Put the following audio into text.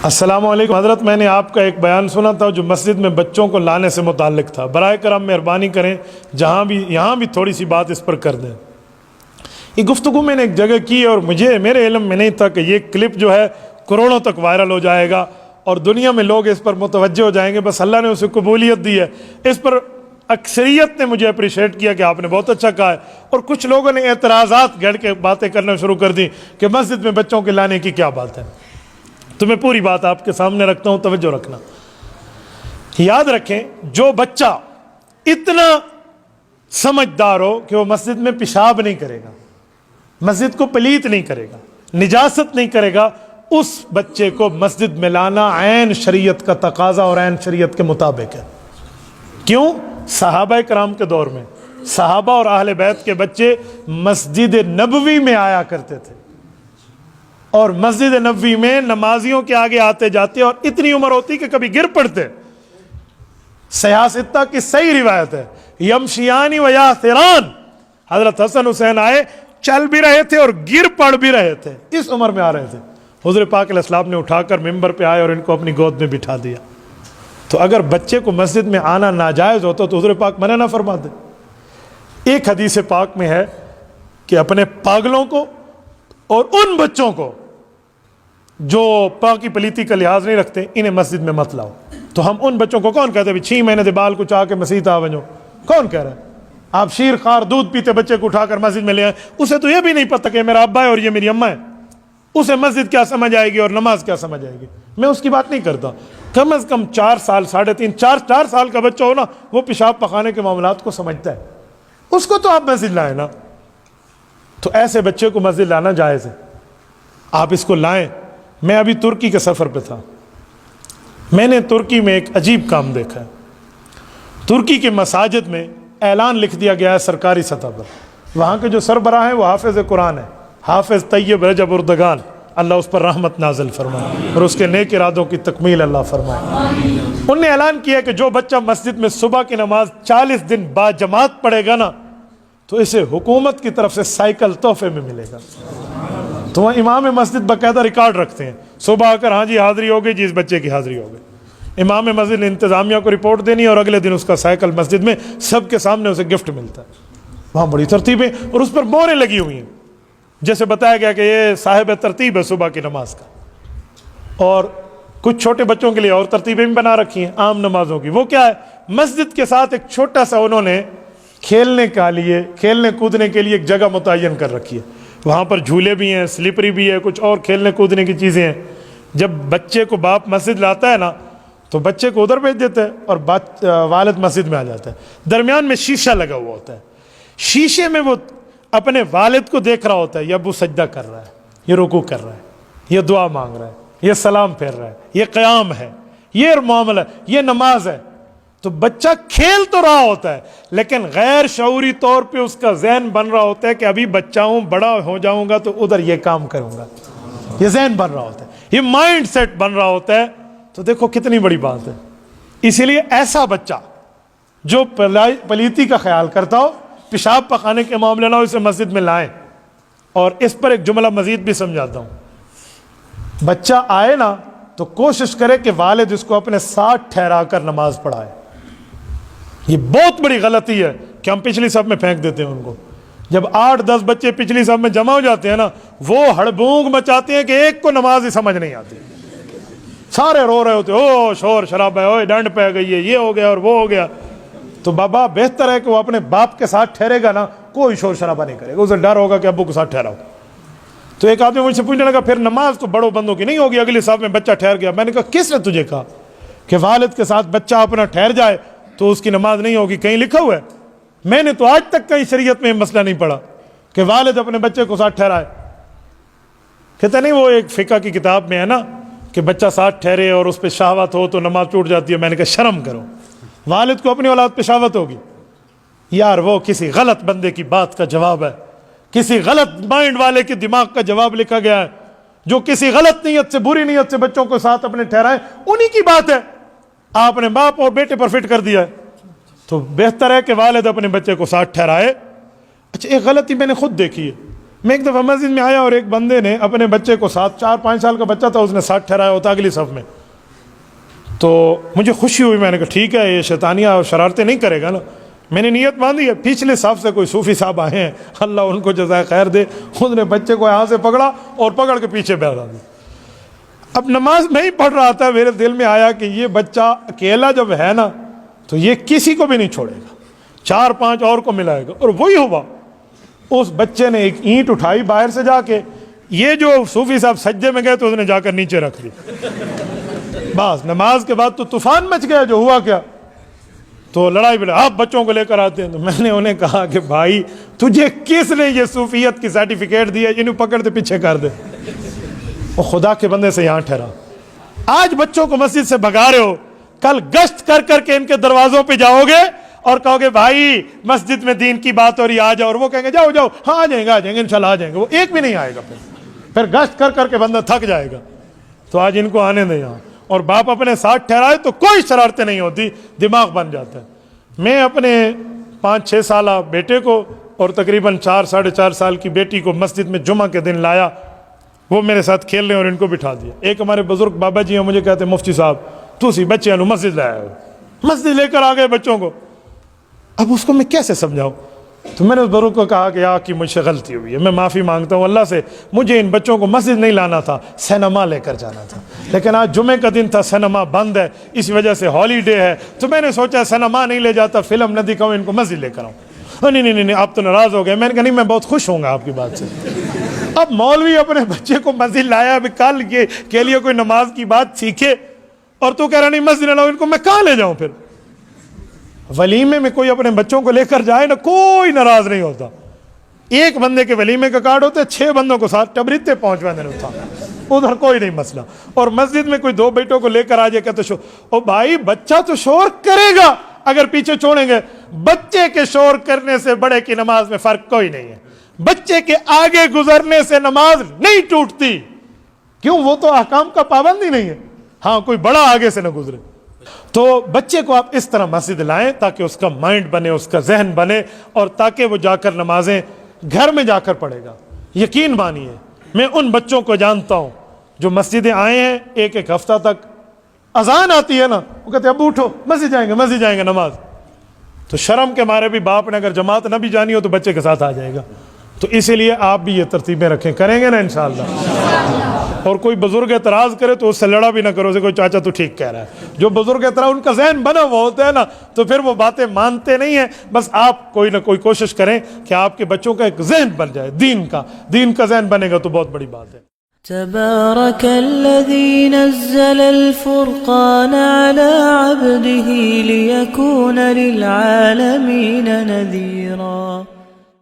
السلام علیکم حضرت، میں نے آپ کا ایک بیان سنا تھا جو مسجد میں بچوں کو لانے سے متعلق تھا. برائے کرم مہربانی کریں یہاں بھی تھوڑی سی بات اس پر کر دیں. یہ گفتگو میں نے ایک جگہ کی اور میرے علم میں نہیں تھا کہ یہ کلپ جو ہے کروڑوں تک وائرل ہو جائے گا اور دنیا میں لوگ اس پر متوجہ ہو جائیں گے. بس اللہ نے اسے قبولیت دی ہے. اس پر اکثریت نے مجھے اپریشیٹ کیا کہ آپ نے بہت اچھا کہا ہے، اور کچھ لوگوں نے اعتراضات گڑھ کے باتیں کرنا شروع کر دی کہ مسجد میں بچوں کے لانے کی کیا بات ہے. تو میں پوری بات آپ کے سامنے رکھتا ہوں، توجہ رکھنا. یاد رکھیں، جو بچہ اتنا سمجھدار ہو کہ وہ مسجد میں پیشاب نہیں کرے گا، مسجد کو پلیت نہیں کرے گا، نجاست نہیں کرے گا، اس بچے کو مسجد میں لانا عین شریعت کا تقاضا اور عین شریعت کے مطابق ہے. کیوں؟ صحابہ کرام کے دور میں صحابہ اور اہل بیت کے بچے مسجد نبوی میں آیا کرتے تھے، اور مسجد نبوی میں نمازیوں کے آگے آتے جاتے اور اتنی عمر ہوتی کہ کبھی گر پڑتے. صحیح ستہ کی صحیح روایت ہے، یمشیانی و یاسران، حضرت حسن حسین آئے، چل بھی رہے تھے اور گر پڑ بھی رہے تھے، اس عمر میں آ رہے تھے. حضور پاک علیہ السلام نے اٹھا کر ممبر پہ آئے اور ان کو اپنی گود میں بٹھا دیا. تو اگر بچے کو مسجد میں آنا ناجائز ہوتا تو حضور پاک منع نہ فرما دے. ایک حدیث پاک میں ہے کہ اپنے پاگلوں کو اور ان بچوں کو جو پاکی پلیتی کا لحاظ نہیں رکھتے انہیں مسجد میں مت لاؤ. تو ہم ان بچوں کو کون کہتے ہیں 6 مہینے دے بال کو چاہ کے مسجد آ ونجو؟ کون کہہ رہا ہے؟ آپ شیر خار دودھ پیتے بچے کو اٹھا کر مسجد میں لے آئے، اسے تو یہ بھی نہیں پتہ کہ میرا ابا ہے اور یہ میری اماں ہے. اسے مسجد کیا سمجھ آئے گی اور نماز کیا سمجھ آئے گی؟ میں اس کی بات نہیں کرتا. کم از کم 4 سال 3.5 4 سال کا بچہ ہو نا، وہ پیشاب پخانے کے معاملات کو سمجھتا ہے، اس کو تو آپ مسجد لائیں نا. تو ایسے بچے کو مسجد لانا جائز ہے، آپ اس کو لائیں. میں ابھی ترکی کے سفر پہ تھا، میں نے ترکی میں ایک عجیب کام دیکھا ہے. ترکی کے مساجد میں اعلان لکھ دیا گیا ہے سرکاری سطح پر. وہاں کے جو سربراہ ہیں وہ حافظ قرآن ہیں، حافظ طیب رجب اردگان، اللہ اس پر رحمت نازل فرمائے اور اس کے نیک ارادوں کی تکمیل اللہ فرمائے. انہوں نے اعلان کیا کہ جو بچہ مسجد میں صبح کی نماز 40 دن با جماعت پڑھے گا نا، تو اسے حکومت کی طرف سے سائیکل تحفے میں ملے گا. تو وہ امام مسجد باقاعدہ ریکارڈ رکھتے ہیں، صبح آ کر ہاں جی حاضری ہو گئی جی، اس بچے کی حاضری ہو گئی. امام مسجد نے انتظامیہ کو رپورٹ دینی اور اگلے دن اس کا سائیکل مسجد میں سب کے سامنے اسے گفٹ ملتا ہے. وہاں بڑی ترتیبیں اور اس پر موریں لگی ہوئی ہیں، جیسے بتایا گیا کہ یہ صاحب ترتیب ہے صبح کی نماز کا. اور کچھ چھوٹے بچوں کے لیے اور ترتیبیں بھی بنا رکھی ہیں عام نمازوں کی. وہ کیا ہے؟ مسجد کے ساتھ ایک چھوٹا سا انہوں نے کھیلنے کودنے کے لیے ایک جگہ متعین کر رکھی ہے. وہاں پر جھولے بھی ہیں، سلپری بھی ہے، کچھ اور کھیلنے کودنے کی چیزیں ہیں. جب بچے کو باپ مسجد لاتا ہے نا تو بچے کو ادھر بھیج دیتا ہے اور والد مسجد میں آ جاتا ہے. درمیان میں شیشہ لگا ہوا ہوتا ہے، شیشے میں وہ اپنے والد کو دیکھ رہا ہوتا ہے، یہ ابو سجدہ کر رہا ہے، یہ رکوع کر رہا ہے، یہ دعا مانگ رہا ہے، یہ سلام پھیر رہا ہے، یہ قیام ہے، یہ معاملہ، یہ نماز ہے. تو بچہ کھیل تو رہا ہوتا ہے لیکن غیر شعوری طور پہ اس کا ذہن بن رہا ہوتا ہے کہ ابھی بچہ ہوں، بڑا ہو جاؤں گا تو ادھر یہ کام کروں گا. یہ ذہن بن رہا ہوتا ہے، یہ مائنڈ سیٹ بن رہا ہوتا ہے. تو دیکھو کتنی بڑی بات ہے. اسی لیے ایسا بچہ جو پلیتی کا خیال کرتا ہو، پیشاب پخانے کے معاملے نہ ہو، اسے مسجد میں لائیں. اور اس پر ایک جملہ مزید بھی سمجھاتا ہوں. بچہ آئے نا تو کوشش کرے کہ والد اس کو اپنے ساتھ ٹھہرا کر نماز پڑھائے. یہ بہت بڑی غلطی ہے کہ ہم پچھلی صف میں پھینک دیتے ہیں ان کو. جب 8-10 بچے پچھلی صف میں جمع ہو جاتے ہیں نا، وہ ہڑبونگ مچاتے ہیں کہ ایک کو نماز ہی سمجھ نہیں آتی. سارے رو رہے ہوتے، او شور شرابہ ہے، او ڈنڈ پہ گئی ہے، یہ ہو گیا اور وہ ہو گیا. تو بابا بہتر ہے کہ وہ اپنے باپ کے ساتھ ٹھہرے گا نا، کوئی شور شرابہ نہیں کرے گا، اسے ڈر ہوگا کہ ابو کے ساتھ ٹھہراؤ. تو ایک آدمی مجھ سے پوچھنے لگا پھر نماز تو بڑوں بندوں کی نہیں ہوگی، اگلی صف میں بچہ ٹھہر گیا. میں نے کہا کس نے تجھے کہا کہ والد کے ساتھ بچہ اپنا ٹھہر جائے تو اس کی نماز نہیں ہوگی؟ کہیں لکھا ہوا ہے؟ میں نے تو آج تک کہیں شریعت میں مسئلہ نہیں پڑھا کہ والد اپنے بچے کو ساتھ ٹھہرائے. کہتا نہیں وہ ایک فقہ کی کتاب میں ہے نا کہ بچہ ساتھ ٹھہرے اور اس پہ شہوت ہو تو نماز ٹوٹ جاتی ہے. میں نے کہا شرم کرو، والد کو اپنی اولاد پہ شہوت ہوگی؟ یار وہ کسی غلط بندے کی بات کا جواب ہے، کسی غلط مائنڈ والے کے دماغ کا جواب لکھا گیا ہے، جو کسی غلط نیت سے، بری نیت سے بچوں کو ساتھ اپنے ٹھہرائے، انہی کی بات ہے. آپ نے باپ اور بیٹے پر فٹ کر دیا ہے. تو بہتر ہے کہ والد اپنے بچے کو ساتھ ٹھہرائے. اچھا ایک غلطی میں نے خود دیکھی ہے. میں ایک دفعہ مسجد میں آیا اور ایک بندے نے اپنے بچے کو ساتھ، 4-5 سال کا بچہ تھا، اس نے ساتھ ٹھہرایا ہوتا اگلی صف میں. تو مجھے خوشی ہوئی، میں نے کہا ٹھیک ہے، یہ شیطانیہ اور شرارتیں نہیں کرے گا نا. میں نے نیت باندھی ہے. پچھلے صف سے کوئی صوفی صاحب آئے ہیں، اللہ ان کو جزائے خیر دے، اس نے بچے کو یہاں سے پکڑا اور پکڑ کے پیچھے بیٹھا دیا. اب نماز نہیں پڑھ رہا تھا، میرے دل میں آیا کہ یہ بچہ اکیلا جب ہے نا تو یہ کسی کو بھی نہیں چھوڑے گا، 4-5 اور کو ملائے گا. اور وہی ہوا. اس بچے نے ایک اینٹ اٹھائی باہر سے جا کے، یہ جو صوفی صاحب سجدے میں گئے تو اس نے جا کر نیچے رکھ دی. بس نماز کے بعد تو طوفان مچ گیا. جو ہوا کیا، تو لڑائی بھی، آپ بچوں کو لے کر آتے ہیں. تو میں نے انہیں کہا کہ بھائی تجھے کس نے یہ صوفیت کی سرٹیفکیٹ دی ہے، انہوں پکڑ دے پیچھے کر دے. وہ خدا کے بندے سے یہاں ٹھہرا. آج بچوں کو مسجد سے بھگا رہے ہو، کل گشت کر کر کے ان کے دروازوں پہ جاؤ گے اور کہو گے بھائی مسجد میں دین کی بات ہو رہی آ جاؤ، اور وہ کہیں گے جاؤ جاؤ، ہاں آ جائیں گے انشاءاللہ آ جائیں گے. وہ ایک بھی نہیں آئے گا. پھر گشت کر کر کے بندہ تھک جائے گا. تو آج ان کو آنے دیں یہاں. اور باپ اپنے ساتھ ٹھہرائے تو کوئی شرارتیں نہیں ہوتی، دماغ بن جاتا ہے. میں اپنے 5-6 سالہ بیٹے کو اور تقریباً 4-4.5 سال کی بیٹی کو مسجد میں جمعہ کے دن لایا. وہ میرے ساتھ کھیل رہے اور ان کو بٹھا دیا. ایک ہمارے بزرگ بابا جی ہیں، مجھے کہتے ہیں مفتی صاحب تو سی بچے نو مسجد لایا ہو، مسجد لے کر آ گئے بچوں کو. اب اس کو میں کیسے سمجھاؤں؟ تو میں نے اس بزرگ کو کہا کہ آپ کی مجھ سے غلطی ہوئی ہے، میں معافی مانگتا ہوں اللہ سے. مجھے ان بچوں کو مسجد نہیں لانا تھا، سینما لے کر جانا تھا. لیکن آج جمعے کا دن تھا، سینما بند ہے، اس وجہ سے ہالیڈے ہے، تو میں نے سوچا سینما نہیں لے جاتا، فلم نہ دکھاؤں، ان کو مسجد لے کر آؤں. نہیں نہیں نہیں آپ تو ناراض ہو گئے. میں نے کہا نہیں، میں بہت خوش ہوں گا آپ کی بات سے. اب مولوی اپنے بچے کو مسجد لایا، ابھی کل کے لیے کوئی نماز کی بات سیکھے، اور تو کہہ رہا نہیں مسجد نہ لاؤ، ان کو میں کہاں لے جاؤں؟ پھر ولیمے میں کوئی اپنے بچوں کو لے کر جائے نا، کوئی ناراض نہیں ہوتا. ایک بندے کے ولیمے کا کارڈ ہوتا ہے، 6 بندوں کو ساتھ ٹبریتے پہنچوانے ہوتا، ادھر کوئی نہیں مسئلہ. اور مسجد میں کوئی 2 بیٹوں کو لے کر آ جائے کہ تو شور، او بھائی بچہ تو شور کرے گا اگر پیچھے چھوڑیں گے. بچے کے شور کرنے سے بڑے کی نماز میں فرق کوئی نہیں ہے. بچے کے آگے گزرنے سے نماز نہیں ٹوٹتی. کیوں؟ وہ تو احکام کا پابند ہی نہیں ہے. ہاں کوئی بڑا آگے سے نہ گزرے. تو بچے کو آپ اس طرح مسجد لائیں تاکہ اس کا مائنڈ بنے، اس کا ذہن بنے، اور تاکہ وہ جا کر نمازیں گھر میں جا کر پڑھے گا. یقین مانیے میں ان بچوں کو جانتا ہوں جو مسجدیں آئے ہیں، ایک ہفتہ تک اذان آتی ہے نا، وہ کہتے ہیں ابو اٹھو مسجد جائیں گے نماز. تو شرم کے مارے بھی باپ نے اگر جماعت نہ بھی جانی ہو تو بچے کے ساتھ آ جائے گا. تو اسی لیے آپ بھی یہ ترتیبیں رکھیں، کریں گے نا انشاءاللہ. اور کوئی بزرگ اعتراض کرے تو اس سے لڑا بھی نہ کرو، اسے کوئی چاچا تو ٹھیک کہہ رہا ہے. جو بزرگ اعتراض ان کا ذہن بنا ہوا ہوتا ہے نا، تو پھر وہ باتیں مانتے نہیں ہیں. بس آپ کوئی نہ کوئی کوشش کریں کہ آپ کے بچوں کا ایک ذہن بن جائے، دین کا ذہن بنے گا تو بہت بڑی بات ہے. تبارك الذي نزل الفرقان على عبده ليكون للعالمين نذيرا.